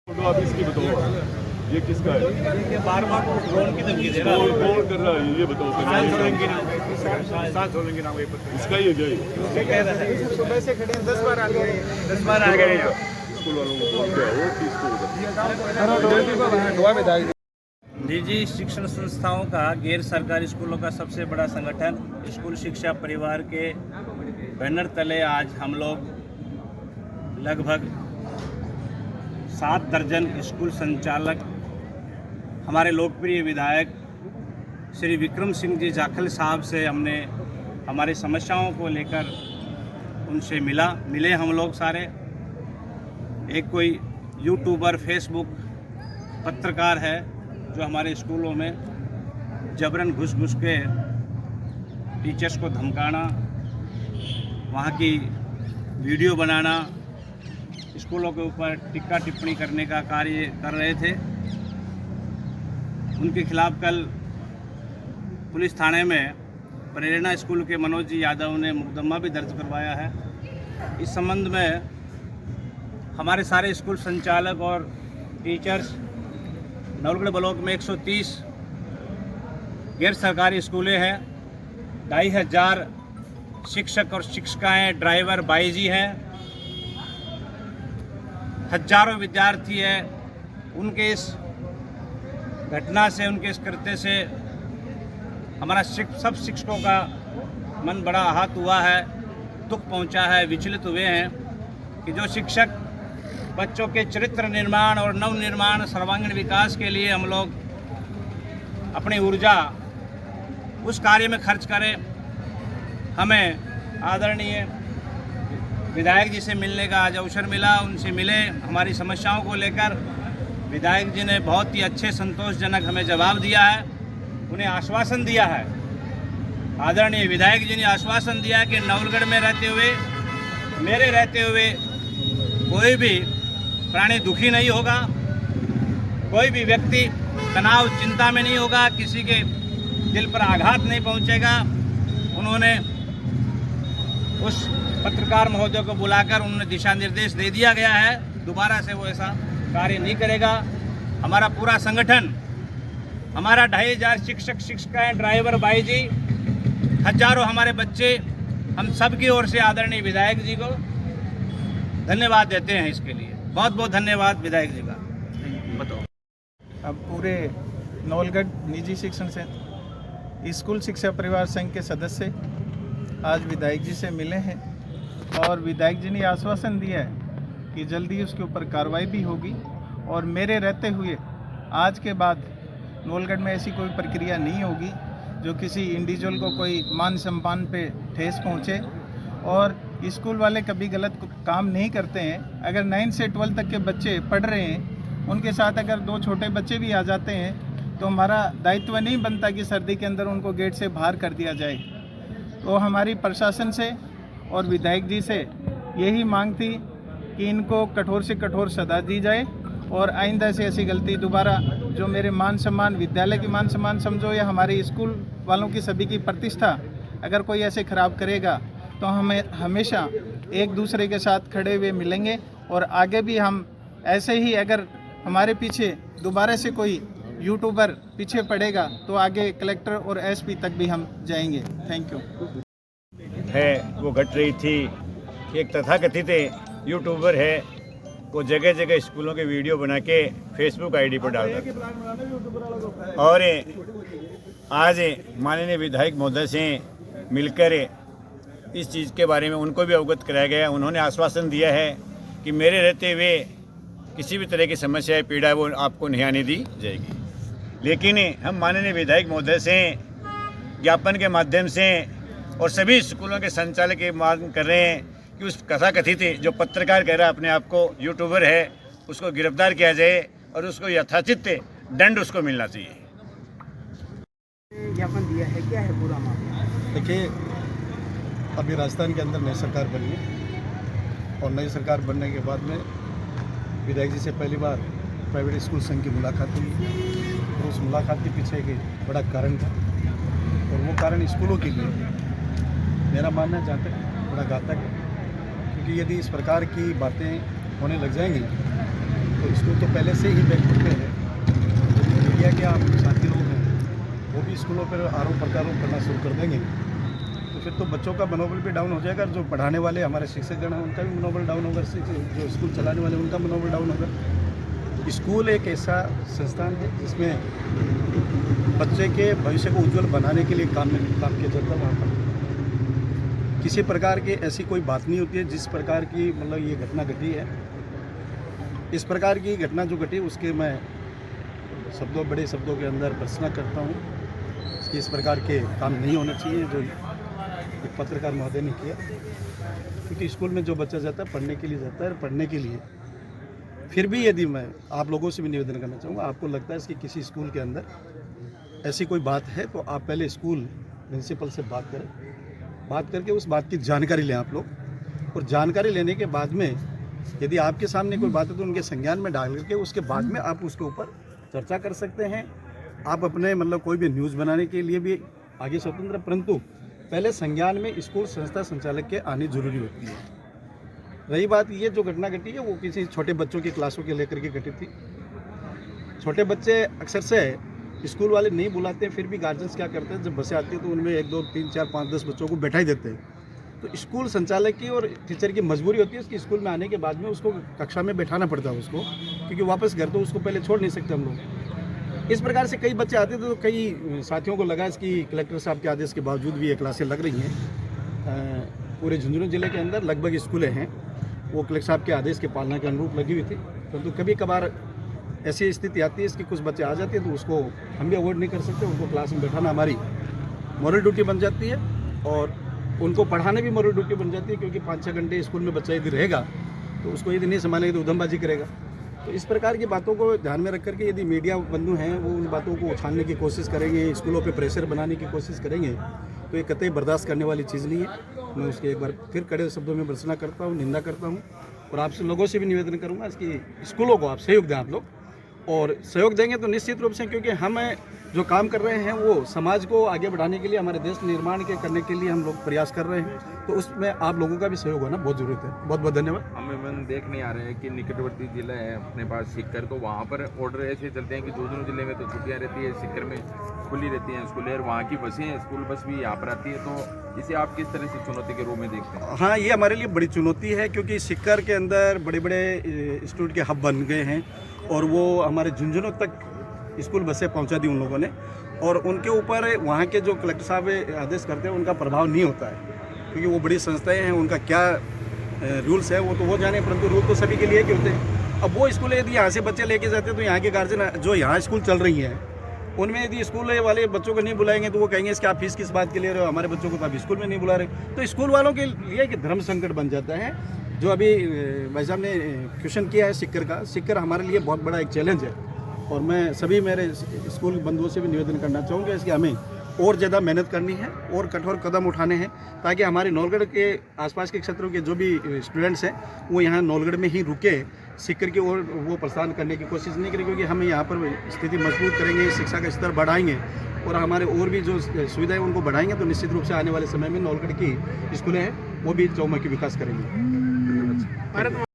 Photo आप इसकी बताओ, ये किसका है? ये बार-बार ड्रोन की धमकी दे रहा है। कौन कर रहा है ये बताओ। सात सोलंकी नाम ये पत्र इसका ही है क्या ये? से कह रहा है। सुबह से खड़े हैं 10 बार आ गए 10 बार आ गए यहाँ। स्कूल वालों को फोन किया वो किसको? निजी शिक्षण संस्थाओं का गैर सरकारी स्कूलों का सबसे बड़ा संगठन स्कूल शिक्षा परिवार के बैनर तले आज हम लोग लगभग 7 दर्जन स्कूल संचालक हमारे लोकप्रिय विधायक श्री विक्रम सिंह जी जाखल साहब से हमने हमारी समस्याओं को लेकर उनसे मिले हम लोग सारे। एक कोई यूट्यूबर फेसबुक पत्रकार है जो हमारे स्कूलों में जबरन घुस के टीचर्स को धमकाना, वहाँ की वीडियो बनाना, स्कूलों के ऊपर टिक्का टिप्पणी करने का कार्य कर रहे थे। उनके खिलाफ कल पुलिस थाने में प्रेरणा स्कूल के मनोज जी यादव ने मुकदमा भी दर्ज करवाया है। इस संबंध में हमारे सारे स्कूल संचालक और टीचर्स नवलगढ़ ब्लॉक में 130 गैर सरकारी स्कूलें हैं, 2500 शिक्षक और शिक्षिकाएँ ड्राइवर बाईजी हैं, हजारों विद्यार्थी हैं। उनके इस घटना से, उनके इस कृत्य से हमारा सब शिक्षकों का मन बड़ा आहत हुआ है, दुख पहुंचा है, विचलित हुए हैं कि जो शिक्षक बच्चों के चरित्र निर्माण और नव निर्माण सर्वांगीण विकास के लिए हम लोग अपनी ऊर्जा उस कार्य में खर्च करें। हमें आदरणीय विधायक जी से मिलने का आज अवसर मिला, उनसे मिले, हमारी समस्याओं को लेकर विधायक जी ने बहुत ही अच्छे संतोषजनक हमें जवाब दिया है, उन्हें आश्वासन दिया है। आदरणीय विधायक जी ने आश्वासन दिया है कि नवलगढ़ में रहते हुए, मेरे रहते हुए कोई भी प्राणी दुखी नहीं होगा, कोई भी व्यक्ति तनाव चिंता में नहीं होगा, किसी के दिल पर आघात नहीं पहुंचेगा। उन्होंने उस पत्रकार महोदय को बुलाकर उन्होंने दिशा निर्देश दे दिया गया है, दोबारा से वो ऐसा कार्य नहीं करेगा। हमारा पूरा संगठन, हमारा 2500 शिक्षक शिक्षिकाएँ ड्राइवर बाईजी, हजारों हमारे बच्चे, हम सब की ओर से आदरणीय विधायक जी को धन्यवाद देते हैं। इसके लिए बहुत बहुत धन्यवाद विधायक जी का। बताओ। अब पूरे नवलगढ़ निजी शिक्षण से स्कूल शिक्षा परिवार संघ के सदस्य आज विधायक जी से मिले हैं और विधायक जी ने आश्वासन दिया है कि जल्दी उसके ऊपर कार्रवाई भी होगी और मेरे रहते हुए आज के बाद नवलगढ़ में ऐसी कोई प्रक्रिया नहीं होगी जो किसी इंडिविजुअल को कोई मान सम्मान पे ठेस पहुँचे। और स्कूल वाले कभी गलत काम नहीं करते हैं। अगर 9 से 12 तक के बच्चे पढ़ रहे हैं, उनके साथ अगर 2 छोटे बच्चे भी आ जाते हैं तो हमारा दायित्व नहीं बनता कि सर्दी के अंदर उनको गेट से बाहर कर दिया जाए। तो हमारी प्रशासन से और विधायक जी से यही मांग थी कि इनको कठोर से कठोर सजा दी जाए और आइंदा से ऐसी गलती दोबारा, जो मेरे मान सम्मान, विद्यालय की मान सम्मान समझो या हमारे स्कूल वालों की सभी की प्रतिष्ठा, अगर कोई ऐसे खराब करेगा तो हमें हमेशा एक दूसरे के साथ खड़े हुए मिलेंगे और आगे भी हम ऐसे ही, अगर हमारे पीछे दोबारा से कोई यूट्यूबर पीछे पड़ेगा तो आगे कलेक्टर और एसपी तक भी हम जाएंगे। Thank you. है वो घट रही थी कि एक तथाकथित यूट्यूबर है, वो जगह जगह स्कूलों के वीडियो बना के फेसबुक आईडी पर डालता था। और आज माननीय विधायक महोदय से मिलकर इस चीज़ के बारे में उनको भी अवगत कराया गया। उन्होंने आश्वासन दिया है कि मेरे रहते हुए किसी भी तरह की समस्या है, पीड़ा है, वो आपको नहीं आने दी जाएगी। लेकिन हम माननीय विधायक महोदय से ज्ञापन के माध्यम से और सभी स्कूलों के संचालक की मांग कर रहे हैं कि उस कथाकथित जो पत्रकार कह रहा है अपने आप को यूट्यूबर है, उसको गिरफ्तार किया जाए और उसको यथाचित दंड उसको मिलना चाहिए। ज्ञापन दिया है, क्या है पूरा मामला? देखिए, अभी राजस्थान के अंदर नई सरकार बनी है और नई सरकार बनने के बाद में विधायक जी से पहली बार प्राइवेट स्कूल संघ की मुलाकात हुई और उस मुलाकात के पीछे एक बड़ा कारण था और वो कारण स्कूलों के लिए मेरा मानना है जहाँ तक बड़ा घातक है, क्योंकि यदि इस प्रकार की बातें होने लग जाएंगी तो स्कूल तो पहले से ही बैकफुट पे है। मीडिया के आप साथी लोग हैं, वो भी स्कूलों पर आरोप प्रत्यारोप करना शुरू कर देंगे तो फिर तो बच्चों का मनोबल भी डाउन हो जाएगा। जो पढ़ाने वाले हमारे शिक्षकगण हैं उनका भी मनोबल डाउन होगा, जो स्कूल चलाने वाले उनका मनोबल डाउन होगा। स्कूल एक ऐसा संस्थान है जिसमें बच्चे के भविष्य को उज्जवल बनाने के लिए काम किया जाता है। वहाँ पर किसी प्रकार की ऐसी कोई बात नहीं होती है जिस प्रकार की मतलब ये घटना घटी है। इस प्रकार की घटना जो घटी उसके मैं बड़े शब्दों के अंदर भर्त्सना करता हूँ कि इस प्रकार के काम नहीं होने चाहिए जो एक पत्रकार महोदय ने किया। क्योंकि स्कूल में जो बच्चा जाता है पढ़ने के लिए जाता है, पढ़ने के लिए फिर भी यदि मैं आप लोगों से भी निवेदन करना चाहूँगा, आपको लगता है कि किसी स्कूल के अंदर ऐसी कोई बात है तो आप पहले स्कूल प्रिंसिपल से बात करें, बात करके उस बात की जानकारी लें आप लोग। और जानकारी लेने के बाद में यदि आपके सामने कोई बात है तो उनके संज्ञान में डाल करके उसके बाद में आप उसके ऊपर चर्चा कर सकते हैं। आप अपने मतलब कोई भी न्यूज़ बनाने के लिए भी आगे स्वतंत्र, परंतु पहले संज्ञान में स्कूल संस्था संचालक के आनी जरूरी होती है। रही बात ये जो घटना घटी है वो किसी छोटे बच्चों की क्लासों के लेकर के घटी थी। छोटे बच्चे अक्सर से स्कूल वाले नहीं बुलाते हैं, फिर भी गार्जियंस क्या करते हैं जब बसें आती हैं तो उनमें 1 2 3 4 5 10 बच्चों को बैठा ही देते हैं। तो स्कूल संचालक की और टीचर की मजबूरी होती है उसकी स्कूल में आने के बाद में उसको कक्षा में बैठाना पड़ता है उसको, क्योंकि वापस घर तो उसको पहले छोड़ नहीं सकते हम लोग। इस प्रकार से कई बच्चे आते थे तो कई साथियों को लगा इसकी कलेक्टर साहब के आदेश के बावजूद भी ये क्लासें लग रही हैं। पूरे झुंझुनू जिले के अंदर लगभग स्कूलें हैं वो कलेक्टर साहब के आदेश के पालना के अनुरूप लगी हुई थी, परंतु कभी कभार ऐसी स्थिति आती है इसकी कुछ बच्चे आ जाते हैं तो उसको हम भी अवॉइड नहीं कर सकते। उनको क्लास में बैठाना हमारी मॉरल ड्यूटी बन जाती है और उनको पढ़ाने भी मॉरल ड्यूटी बन जाती है, क्योंकि 5-6 घंटे स्कूल में बच्चा यदि रहेगा तो उसको यदि नहीं संभालेगा तो उधमबाजी करेगा। तो इस प्रकार की बातों को ध्यान में रख करके यदि मीडिया बंधु हैं वो उन बातों को उछालने की कोशिश करेंगे, स्कूलों पे प्रेशर बनाने की कोशिश करेंगे तो ये कतई बर्दाश्त करने वाली चीज़ नहीं है। मैं उसके एक बार फिर कड़े शब्दों में भर्त्सना करता हूँ, निंदा करता हूँ और आपसे लोगों से भी निवेदन करूँगा इसकी स्कूलों को आप सहयोग दें आप लोग, और सहयोग देंगे तो निश्चित रूप से, क्योंकि हम जो काम कर रहे हैं वो समाज को आगे बढ़ाने के लिए, हमारे देश निर्माण के करने के लिए हम लोग प्रयास कर रहे हैं, तो उसमें आप लोगों का भी सहयोग होना बहुत ज़रूरत है। बहुत बहुत धन्यवाद। हमें देख नहीं आ रहे हैं कि निकटवर्ती जिला है अपने पास सीकर, तो वहाँ पर ऑर्डर ऐसे चलते हैं कि झुंझुनू जिले में तो छुट्टियाँ रहती है, सीकर में खुली रहती हैं स्कूलें और वहाँ की बसें स्कूल बस भी यहाँ पर आती है, तो इसे आप किस तरह से चुनौती के रूप में देखते हैं? हाँ, ये हमारे लिए बड़ी चुनौती है क्योंकि सीकर के अंदर बड़े बड़े इंस्टीट्यूट के हब बन गए हैं और वो हमारे झुंझुनू तक स्कूल बसें पहुँचा दी उन लोगों ने, और उनके ऊपर वहाँ के जो कलेक्टर साहब आदेश करते हैं उनका प्रभाव नहीं होता है, क्योंकि वो बड़ी संस्थाएं हैं, उनका क्या रूल्स है वो तो वो जाने, परंतु रूल तो सभी के लिए के होते हैं। अब वो स्कूल यदि यहाँ से बच्चे लेके जाते हैं तो यहाँ के गार्जियन जो यहाँ स्कूल चल रही हैं उनमें यदि स्कूल वाले बच्चों को नहीं बुलाएंगे तो वो कहेंगे इसके आप फीस किस बात के ले रहे हो, हमारे बच्चों को तो आप स्कूल में नहीं बुला रहे। तो स्कूल वालों के लिए एक धर्म संकट बन जाता है। जो अभी भाई साहब ने क्वेश्चन किया है सीकर का, सीकर हमारे लिए बहुत बड़ा एक चैलेंज है और मैं सभी मेरे स्कूल बंधुओं से भी निवेदन करना चाहूँगा इसकी हमें और ज़्यादा मेहनत करनी है और कठोर कदम उठाने हैं ताकि हमारे नौलगढ़ के आसपास के क्षेत्रों के जो भी स्टूडेंट्स हैं वो यहाँ नौलगढ़ में ही रुके, सीकर की ओर वो प्रस्थान करने की कोशिश नहीं करें, क्योंकि हम यहाँ पर स्थिति मजबूत करेंगे, शिक्षा का स्तर बढ़ाएंगे और हमारे और भी जो सुविधाएं उनको बढ़ाएंगे तो निश्चित रूप से आने वाले समय में नौलगढ़ की स्कूलें हैं वो भी चौमुखी विकास करेंगी।